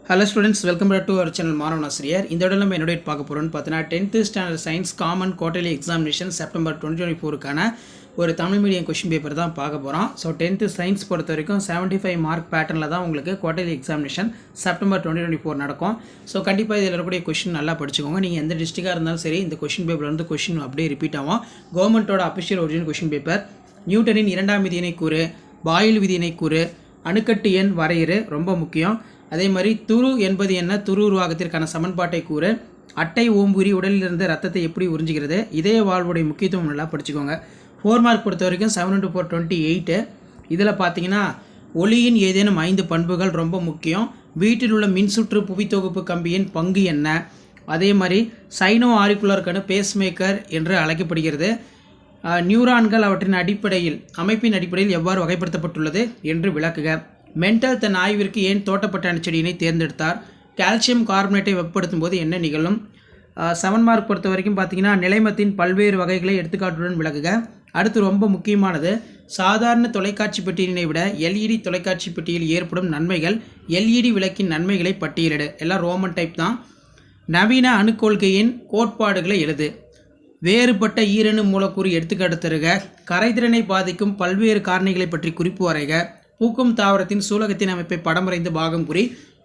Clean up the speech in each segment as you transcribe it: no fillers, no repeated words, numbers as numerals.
Hello students, welcome back to our channel மாணவன் ஆசிரியர். இந்த இடத்துல நம்ம என்னோட பார்க்க போறோம்னு பார்த்தீங்கன்னா 10th standard science common quarterly examination September 2024க்கான ஒரு தமிழ் மீடியம் கொஸ்டின் பேப்பர் தான் பார்க்க போகிறோம். ஸோ 10th சயின்ஸ் பொறுத்த வரைக்கும் 75 மார்க் பேட்டர்னில் தான் உங்களுக்கு குவார்ட்டர்லி எக்ஸாமினேஷன் செப்டம்பர் 2024 நடக்கும். ஸோ கண்டிப்பாக இதில் இருக்கக்கூடிய கொஸ்டின் நல்லா படிச்சுக்கோங்க. நீங்கள் எந்த டிஸ்ட்ரிக்டாக இருந்தாலும் சரி இந்த கொஸ்டின் பேப்பர் வந்து கொஸ்டின் அப்படியே ரிப்பீட் ஆகும். கவர்மெண்ட்டோட அஃபிஷியல் ஒரிஜினல் கொஸ்டின் பேப்பர். நியூட்டனின் இரண்டாம் விதியினை கூறு, பாயில் விதியினை கூறு, அணுக்கட்டு எண் வரையறு ரொம்ப முக்கியம். அதே மாதிரி துரு என்பது என்ன, துரு உருவாக்கத்திற்கான சமன்பாட்டை கூறு, அட்டை ஓம்புரி உடலிலிருந்து ரத்தத்தை எப்படி உறிஞ்சுகிறது, இதய வாழ்வுடைய முக்கியத்துவம் நல்லா படிச்சுக்கோங்க. 4 மார்க் பொறுத்த வரைக்கும் 7 into 4 28. இதில் பார்த்தீங்கன்னா ஒளியின் ஏதேனும் 5 பண்புகள் ரொம்ப முக்கியம். வீட்டில் உள்ள மின்சுற்று புவித்தொகுப்பு கம்பியின் பங்கு என்ன, அதே மாதிரி சைனோ ஆரிக்குலர்கனு பேஸ்மேக்கர் என்று அழைக்கப்படுகிறது. நியூரான்கள் அவற்றின் அடிப்படையில் அமைப்பின் அடிப்படையில் எவ்வாறு வகைப்படுத்தப்பட்டுள்ளது என்று விளக்குக. மென்டல் தன் ஆய்விற்கு ஏன் தோட்டப்பட்ட செடியினை தேர்ந்தெடுத்தார். கால்சியம் கார்பனேட்டை வெப்பப்படுத்தும் போது என்ன நிகழும். 7 மார்க் பொறுத்த வரைக்கும் பார்த்தீங்கன்னா நிலைமத்தின் பல்வேறு வகைகளை எடுத்துக்காட்டுடன் விளக்குக. அடுத்து ரொம்ப முக்கியமானது, சாதாரண தொலைக்காட்சி பெட்டியினை விட எல்இடி தொலைக்காட்சி பெட்டியில் ஏற்படும் நன்மைகள், எல்இடி விளக்கின் நன்மைகளை பட்டியலிடு. எல்லாம் ரோமன் டைப் தான். நவீன அணுக்கொள்கையின் கோட்பாடுகளை எழுது. வேறுபட்ட ஈரணு மூலக்கூறு எடுத்துக்காட்டு தருக. கரைதிறனை பாதிக்கும் பல்வேறு காரணிகளை பற்றி குறிப்பு வரைக. பூக்கும் தாவரத்தின் சூலகத்தின் அமைப்பை படம் வரைந்து பாகம் குறி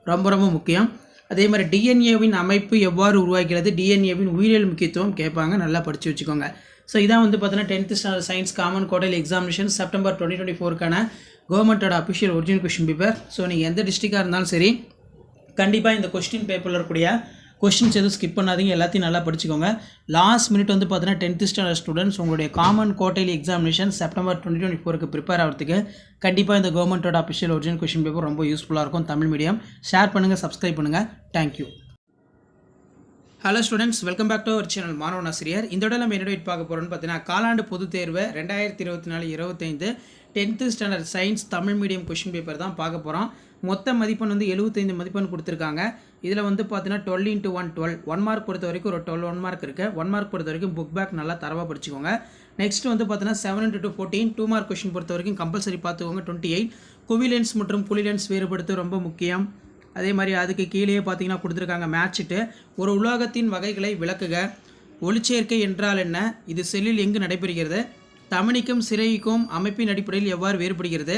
ரொம்ப ரொம்ப முக்கியம். அதே மாதிரி டிஎன்ஏவின் அமைப்பு எவ்வாறு உருவாகிறது, டிஎன்ஏவின் உயிரியல் முக்கியத்துவம் கேட்பாங்க, நல்லா படித்து வச்சுக்கோங்க. ஸோ இதான் வந்து பார்த்தீங்கன்னா 10th standard science common quarterly examination September 2024க்கான கவர்மெண்ட்டோட official original question paper. So நீங்கள் எந்த டிஸ்ட்ரிக்டாக இருந்தாலும் சரி கண்டிப்பாக இந்த கொஸ்டின் பேப்பரில் இருக்கக்கூடிய கொஸ்டின்ஸ் எதுவும் ஸ்கிப் பண்ணாதீங்க, எல்லாத்தையும் நல்லா படிச்சுக்கோங்க. லாஸ்ட் மினிட் வந்து பார்த்தீங்கன்னா 10th ஸ்டாண்டர்ட் ஸ்டூடெண்ட்ஸ் உங்களுடைய காமன் குவார்ட்டர்லி எக்ஸாமினேஷன் செப்டம்பர் 2024க்கு ப்ரிப்பேர் ஆகிறதுக்கு கண்டிப்பாக இந்த கவர்மெண்ட்டோட அஃபிஷியல் ஒரிஜினல் கொஸ்டின் பேப்பர் ரொம்ப யூஸ்ஃபுல்லாக இருக்கும். தமிழ் மீடியம் ஷேர் பண்ணுங்கள், சப்ஸ்கிரைப் பண்ணுங்கள். Thank you. Hello students, welcome back to our channel மாணவன் ஆசிரியர். இந்த இடம் நம்ம என்ன பார்க்க போகிறோம்னு பார்த்தீங்கன்னா காலாண்டு பொதுத் தேர்வு 2024-25 10th standard science Tamil medium question paper தான் பார்க்க போகிறோம். மொத்த மதிப்பெண் வந்து 75 மதிப்பெண் கொடுத்துருக்காங்க. இதில் வந்து பார்த்தீங்கன்னா 12 into 1 12. 1 மார்க் பொறுத்த வரைக்கும் ஒரு 12 1 மார்க் இருக்குது. 1 மார்க் பொறுத்த வரைக்கும் புக் பேக் நல்லா தரவாக படிச்சுக்கோங்க. நெக்ஸ்ட் வந்து பார்த்தீங்கன்னா 7 into 2 14. 2 மார்க் கொஸ்டின் பொறுத்த வரைக்கும் கம்பல்சரி பார்த்துக்கோங்க 28. குவிலென்ஸ் மற்றும் புலிலென்ஸ் வேறுபடுத்த ரொம்ப முக்கியம். அதே மாதிரி அதுக்கு கீழே பார்த்தீங்கன்னா கொடுத்துருக்காங்க மேட்சிட்டு. ஒரு உலோகத்தின் வகைகளை விளக்குக. ஒளிச்சேர்க்கை என்றால் என்ன, இது செல்லில் எங்கு நடைபெறுகிறது, தமனிக்கும் சிறைக்கும் அமைப்பின் அடிப்படையில் எவ்வாறு வேறுபடுகிறது,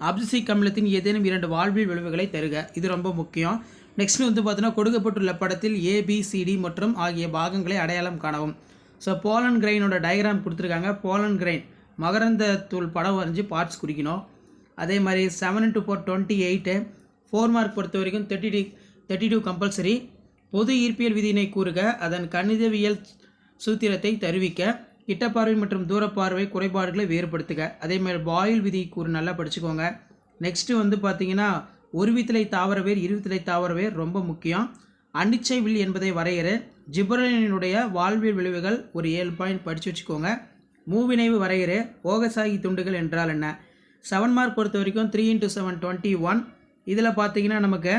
அப்சிசிக் அமிலத்தின் ஏதேனும் 2 வாழ்வியல் விளைவுகளை தருக. இது ரொம்ப முக்கியம். நெக்ஸ்ட் வந்து பார்த்தீங்கன்னா கொடுக்கப்பட்டுள்ள படத்தில் ABCD மற்றும் ஆகிய பாகங்களை அடையாளம் காணவும். ஸோ போலன் கிரெயினோட டயக்ராம் கொடுத்துருக்காங்க. போலன் கிரெயின் மகரந்த தூள் படம் வரைஞ்சி பார்ட்ஸ் குறிக்கணும். அதே மாதிரி 7 into 4 28. 4 மார்க் பொறுத்த வரைக்கும் 32 கம்பல்சரி. பொது ஈர்ப்பியல் விதியினை கூறுக, அதன் கணிதவியல் சூத்திரத்தை தருவிக்க, கிட்டப்பார்வை மற்றும் தூரப்பார்வை குறைபாடுகளை வேறுபடுத்துக. அதே மாதிரி பாயில் விதி கூறு நல்லா படிச்சுக்கோங்க. நெக்ஸ்ட்டு வந்து பார்த்தீங்கன்னா ஒருவித்தலை தாவரவேர் இருவித்தலை தாவரவேர் ரொம்ப முக்கியம். அனிச்சை வில் என்பதை வரையறு. ஜிப்ரலினுடைய வாழ்வியல் விளைவுகள் ஒரு 7 பாயிண்ட் படித்து வச்சுக்கோங்க. மூவினைவு வரையறு. ஓகசாகி துண்டுகள் என்றால் என்ன. 7 மார்க் பொறுத்த வரைக்கும் 3 into 7 21. இதில் பார்த்தீங்கன்னா நமக்கு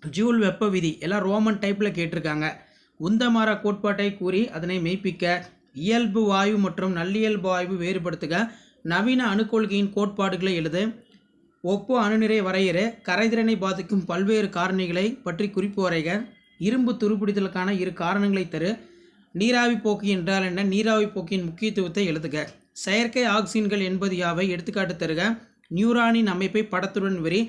ஜூல் வெப்ப விதி எல்லாம் ரோமன் டைப்பில் கேட்டிருக்காங்க. உந்தமார கோட்பாட்டை கூறி அதனை மெய்ப்பிக்க. இயல்பு வாயு மற்றும் நல்லியல்பு வாயு வேறுபடுத்துக. நவீன அணுக்கொள்கையின் கோட்பாடுகளை எழுது. ஒப்பு அணுநிறை வரையறு. கரைதிறனை பாதிக்கும் பல்வேறு காரணிகளை பற்றி குறிப்பு வரைக. இரும்பு துருப்பிடித்தலுக்கான 2 காரணங்களை தரு. நீராவி போக்கி என்றால் என்ன, நீராவி போக்கியின் முக்கியத்துவத்தை எழுதுக. செயற்கை ஆக்சின்கள் என்பது யாவை எடுத்துக்காட்டு தருக. நியூரானின் அமைப்பை படத்துடன் விரி.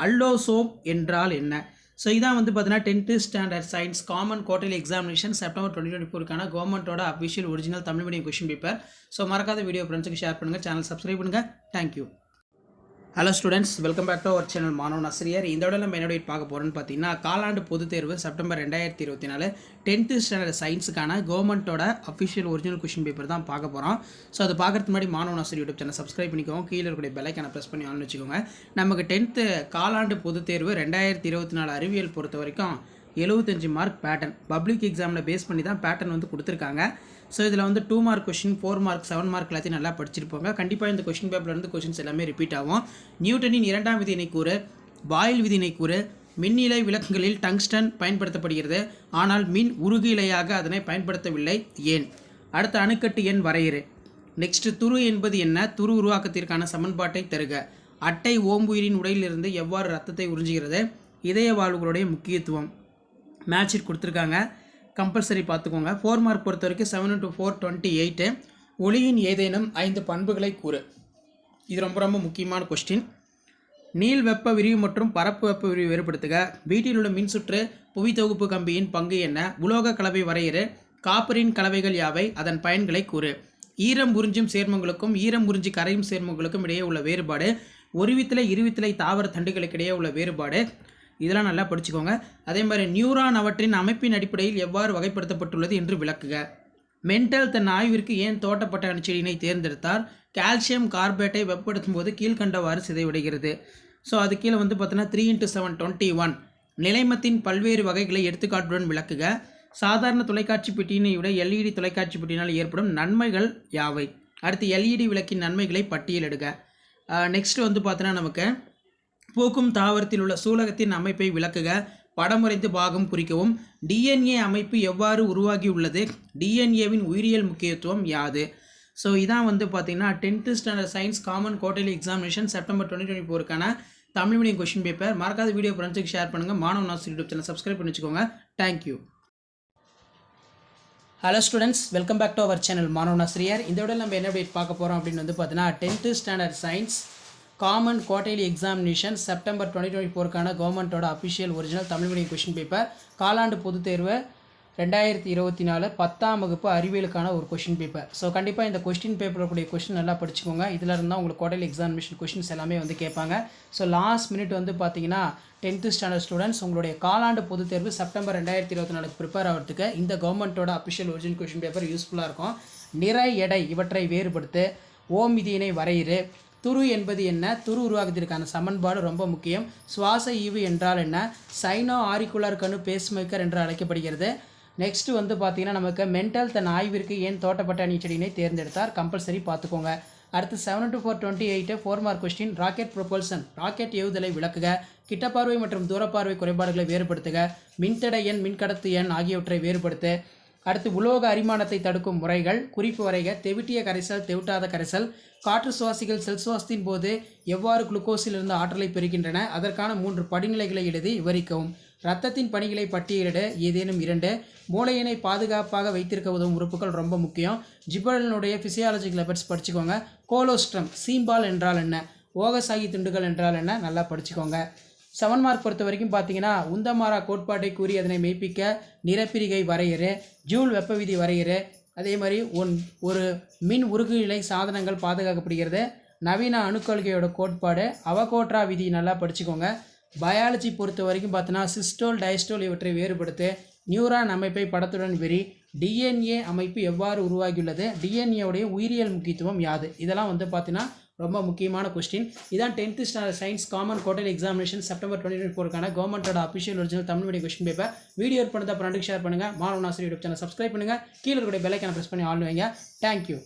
அல்லோசோம் என்றால் என்ன. ஸோ இதான் வந்து பார்த்தீங்கன்னா 10th standard science common quarterly examination September 2024க்கான கவர்மெண்ட்டோட official original Tamil medium question paper. So மறக்காத வீடியோ ஃப்ரெண்ட்ஸுக்கு ஷேர் பண்ணுங்கள், சேனல் சப்ஸ்கிரைப் பண்ணுங்கள். Thank you. Hello students, welcome back to our channel மாணவன் ஆசிரியர். இந்த இடம் நம்ம என்னோட பார்க்க போகிறோன்னு பார்த்தீங்கன்னா காலாண்டு பொதுத் தேர்வு செப்டம்பர் 2024 10th ஸ்டாண்டர்ட் சயின்ஸுக்கான கவர்மெண்ட்டோட அஃபிஷியல் ஒரிஜினல் கொஸ்டின் பேப்பர் தான் பார்க்க போகிறோம். ஸோ அது பார்க்கறதுக்கு முன்னாடி மாணவன் ஆசிரியர் யூடியூப் சேனல் சப்ஸ்கிரைப் பண்ணிக்கோங்க. கீழே இருக்கக்கூடிய பெல் ஐக்கானை ப்ரெஸ் பண்ணி ஆன் வச்சுக்கோங்க. நமக்கு 10th காலாண்டு பொதுத் தேர்வு 2024 அறிவியல் பொறுத்த வரைக்கும் 75 மார்க் பேட்டர்ன் பப்ளிக் எக்ஸாமில் பேஸ் பண்ணி தான் பேட்டர்ன் வந்து கொடுத்துருக்காங்க. ஸோ இதில் வந்து 2 மார்க் கொஸ்டின், 4 மார்க், 7 மார்க் எல்லாத்தையும் நல்லா படிச்சிருப்பாங்க. கண்டிப்பாக இந்த கொஸ்டின் பேப்பர்லேருந்து கொஸ்டின்ஸ் எல்லாமே ரிப்பீட் ஆகும். நியூட்டனின் இரண்டாம் விதியினை கூறு, பாயில் விதியினை கூறு. மின்னிலை விளக்குகளில் டங்ஸ்டன் பயன்படுத்தப்படுகிறது, ஆனால் மின் உருகு இலையாக அதனை பயன்படுத்தவில்லை, ஏன். அடுத்த அணுக்கட்டு எண் வரையறு. நெக்ஸ்ட் துரு என்பது என்ன, துரு உருவாக்கத்திற்கான சமன்பாட்டை தருக. அட்டை ஓம்புயிரின் உடையிலிருந்து எவ்வாறு ரத்தத்தை உறிஞ்சுகிறது. இதய வாழ்வுகளுடைய முக்கியத்துவம். மேட்ச் ஷீட் கொடுத்துருக்காங்க, கம்பல்சரி பார்த்துக்கோங்க. 4 மார்க் பொறுத்த வரைக்கும் 7 into 4 28. ஒளியின் ஏதேனும் 5 பண்புகளை கூறு. இது ரொம்ப முக்கியமான கொஸ்டின். நீள் வெப்ப விரிவு மற்றும் பரப்பு வெப்ப விரிவு வேறுபடுத்துக. வீட்டில் உள்ள மின்சுற்று புவி தொகுப்பு கம்பியின் பங்கு என்ன? உலோக கலவை வரையறு. காப்பரின் கலவைகள் யாவை? அதன் பயன்களை கூறு. ஈரம் உறிஞ்சும் சேர்மங்களுக்கும் ஈரம் உறிஞ்சி கரையும் சேர்மங்களுக்கும் இடையே உள்ள வேறுபாடு. ஒருவித்திலை இருவித்திலை தாவர தண்டுகளுக்கு இடையே உள்ள வேறுபாடு. இதெல்லாம் நல்லா படிச்சுக்கோங்க. அதே மாதிரி நியூரான் அவற்றின் அமைப்பின் அடிப்படையில் எவ்வாறு வகைப்படுத்தப்பட்டுள்ளது என்று விளக்குக. மெண்டல் தன் ஆய்விற்கு ஏன் தோட்டப்பட்ட அணுச்செடியினை தேர்ந்தெடுத்தார்? கால்சியம் கார்பேட்டை வெப்பப்படுத்தும் போது கீழ்கண்டவாறு சிதைவடைகிறது. ஸோ அது கீழே வந்து பார்த்தீங்கன்னா 3 into 7 21. நிலைமத்தின் பல்வேறு வகைகளை எடுத்துக்காட்டுடன் விளக்குக. சாதாரண தொலைக்காட்சி பெட்டியினை விட எல்இடி தொலைக்காட்சி பெட்டியினால் ஏற்படும் நன்மைகள் யாவை? அடுத்து எல்இடி விளக்கின் நன்மைகளை பட்டியலிடுக. நெக்ஸ்ட் வந்து பார்த்தீங்கன்னா நமக்கு பூக்கும் தாவரத்தில் உள்ள சூலகத்தின் அமைப்பை விளக்குக. படமுறைந்து பாகம் குறிக்கவும். டிஎன்ஏ அமைப்பு எவ்வாறு உருவாகியுள்ளது? டிஎன்ஏவின் உயிரியல் முக்கியத்துவம் யாது? ஸோ இதான் வந்து பார்த்தீங்கன்னா 10th standard science common quarterly examination September 2024க்கான தமிழ் மீடியம் கொஸ்டின் பேப்பர். மறக்காத வீடியோ ஃப்ரெண்ட்ஸுக்கு ஷேர் பண்ணுங்கள். Maanavan Aasiriyar YouTube channel subscribe பண்ணி வச்சுக்கோங்க. Thank you. Hello students, welcome back to our channel மாணவன் ஆசிரியர். இந்த விட நம்ம என்ன அப்டேட் பார்க்க போகிறோம் அப்படின்னு வந்து பார்த்தீங்கன்னா 10th standard science common quarterly examination September 2024க்கான கவர்மெண்ட்டோட official original Tamil medium question paper. காலாண்டு பொதுத் தேர்வு 2024 10ஆம் வகுப்பு அறிவியலுக்கான ஒரு கொஸ்டின் பேப்பர். ஸோ கண்டிப்பாக இந்த கொஸ்டின் பேப்பரில் கூடிய கொஸ்டின் நல்லா படிச்சுக்கோங்க. இதில் இருந்தால் உங்களுக்கு குவார்ட்டர்லி எக்ஸாமினேஷன் கொஸ்டின்ஸ் எல்லாமே வந்து கேட்பாங்க. ஸோ லாஸ்ட் மினிட் வந்து பார்த்தீங்கன்னா 10th ஸ்டாண்டர்ட் ஸ்டூடெண்ட்ஸ் உங்களுடைய காலாண்டு பொதுத் தேர்வு செப்டம்பர் 2024 ப்ரிப்பேர் ஆகிறதுக்கு இந்த கவர்மெண்ட்டோட அஃபிஷியல் ஒரிஜினல் கொஸ்டின் பேப்பர் யூஸ்ஃபுல்லாக இருக்கும். நிறை எடை இவற்றை வேறுபடுத்து. ஓம் விதியினை வரையிறு. துரு என்பது என்ன? துரு உருவாக்குவதற்கான சமன்பாடு ரொம்ப முக்கியம். சுவாச ஈவு என்றால் என்ன? சைனோ ஆரிக்குலர் கணு பேஸ்மேக்கர் என்று அழைக்கப்படுகிறது. நெக்ஸ்ட் வந்து பார்த்தீங்கன்னா நமக்கு மெண்டல் தன் ஆய்விற்கு ஏன் தோட்டப்பட்ட அணுச்செடியினை தேர்ந்தெடுத்தார்? கம்பல்சரி பார்த்துக்கோங்க. அடுத்து 7 into 4 28 4 mark question. Rocket propulsion rocket ஏவுதலை விளக்குக. கிட்டப்பார்வை மற்றும் தூரப்பார்வை குறைபாடுகளை வேறுபடுத்துக. மின்தடை எண் மின்கடத்து எண் ஆகியவற்றை வேறுபடுத்து. அடுத்து உலோக அரிமானத்தை தடுக்கும் முறைகள் குறிப்பு வரைக. தெவிட்டிய கரைசல் தெவிட்டாத கரைசல். காற்று சுவாசிகள் செல் சுவாசத்தின் போது எவ்வாறு குளுக்கோஸிலிருந்து ஆற்றலை பெறுகின்றன? அதற்கான 3 படிநிலைகளை எழுதி விவரிக்கவும். இரத்தத்தின் பணிகளை பட்டியலிட ஏதேனும் 2. மூளையினை பாதுகாப்பாக வைத்திருக்க உதவும் உறுப்புகள் ரொம்ப முக்கியம். ஜிபரலினுடைய ஃபிசியாலஜிக்கல் லெவல்ஸ் படிச்சுக்கோங்க. கோலோஸ்ட்ரம் சீம்பால் என்றால் என்ன? ஓகசாகி துண்டுகள் என்றால் என்ன? நல்லா படிச்சுக்கோங்க. 7 மார்க் பொறுத்த வரைக்கும் பார்த்தீங்கன்னா உந்தமாரா கோட்பாட்டை கூறி அதனை மெய்ப்பிக்க நிறப்பிரிகை வரையறு. ஜூல் வெப்ப விதி வரையறு. அதே மாதிரி ஒரு மின் உருகுநிலை சாதனங்கள் பாதுகாக்கப்படுகிறது. நவீன அணுக்கொள்கையோட கோட்பாடு. அவகோட்ரா விதி நல்லா படிச்சுக்கோங்க. பயாலஜி பொறுத்த வரைக்கும் பார்த்தீங்கன்னா சிஸ்டோல் டயஸ்டோல் இவற்றை வேறுபடுத்து. நியூரான் அமைப்பை படத்துடன் விரி. டிஎன்ஏ அமைப்பு எவ்வாறு உருவாகியுள்ளது? டிஎன்ஏவுடைய உயிரியல் முக்கியத்துவம் யாது? இதெல்லாம் வந்து பார்த்தீங்கன்னா ரொம்ப முக்கியமான கொஸ்டின். இதான் 10th standard science common quarterly examination September 2024க்கான கவர்மெண்ட்டோட official original Tamil medium question paper. Video பண்ணதை ஃப்ரெண்டுக்கு ஷேர் பண்ணுங்கள். Maanavan Aasiriyar YouTube channel subscribe பண்ணுங்கள். கீழே இருக்கிற பெல் ஐக்கானை ப்ரெஸ் பண்ணி ஆன் வைங்க. தேங்க்யூ.